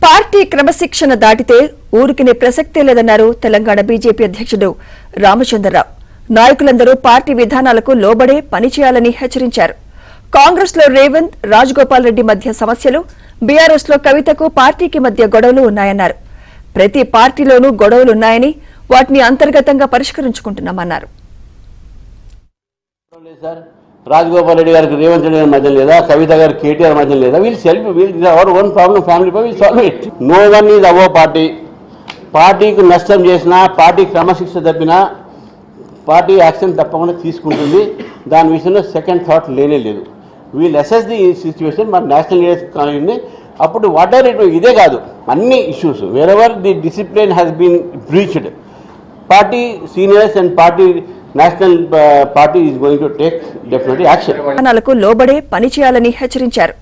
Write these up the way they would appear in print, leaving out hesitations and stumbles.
Party క్రమశిక్షణ దాటితే ఊరికినే ప్రసక్తే లేదన్నారు తెలంగాణ బీజేపీ అధ్యక్షుడు రామచంద్రరావు. నాయకులందరూ పార్టీ విధానాలకు లోబడే పనిచేయాలని హెచ్చరించారు. కాంగ్రెస్ లో రేవంత్, రాజగోపాల్ రెడ్డి మధ్య సమస్యలు, బీఆర్ఎస్ లో కవితకు పార్టీకి మధ్య గొడవలు ఉన్నాయన్నారు. ప్రతి పార్టీలోనూ గొడవలున్నాయని వాటిని అంతర్గతంగా పరిష్కరించుకుంటున్నామన్నారు. రాజగోపాల్ రెడ్డి గారికి రేవంత్ రెడ్డి గారి మధ్య లేదా, కవిత గారి కేటీఆర్ మధ్య లేదా, వీళ్ళు our own problem, family will solve it. No one is our party. పార్టీకి నష్టం చేసినా, పార్టీ క్రమశిక్షణ తప్పినా పార్టీ యాక్షన్ తప్పకుండా తీసుకుంటుంది. దాని విషయంలో సెకండ్ థాట్ లేనే లేదు. వీళ్ళు అసెస్ ది సిచ్యువేషన్. మన నేషనల్ లీడర్స్ కానీ అప్పుడు వాట్ ఆర్ ఇట్, ఇదే కాదు అన్ని issues wherever the discipline has been breached, party seniors and party national party is going to take definitely action. విధానాలకు లోబడే పనిచేయాలని హెచ్చరించారు.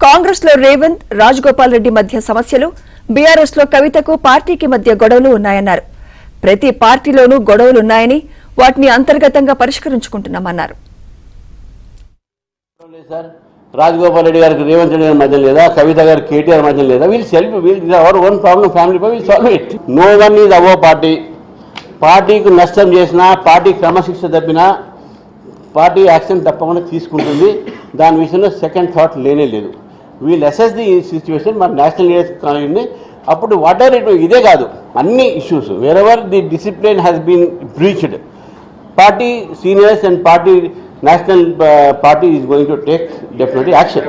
కాంగ్రెస్ లో రేవంత్, రాజగోపాల్ రెడ్డి మధ్య సమస్యలు, బీఆర్ఎస్ లో కవితకు పార్టీకి మధ్య గొడవలు ఉన్నాయన్నారు. ప్రతి పార్టీలోనూ గొడవలున్నాయని వాటిని అంతర్గతంగా పరిష్కరించుకుంటున్నామన్నారు. రాజగోపాల్ రెడ్డి గారికి రేవంత్ రెడ్డి గారి మధ్య లేదా, కవిత గారి కేటీఆర్ మధ్య లేదా, వీళ్ళు our own problem, family will solve it. No one is our party. పార్టీకి నష్టం చేసినా, పార్టీ క్రమశిక్షణ తప్పినా పార్టీ యాక్షన్ తప్పకుండా తీసుకుంటుంది. దాని విషయంలో సెకండ్ థాట్ లేనే లేదు. వీళ్ళు అసెస్ ది సిచ్యువేషన్. మన నేషనల్ లీడర్స్ కానీ అప్పుడు వాట్ ఆర్ ఇట్, ఇదే కాదు అన్ని issues wherever the discipline has been breached, party seniors and party national party is going to take definitely action.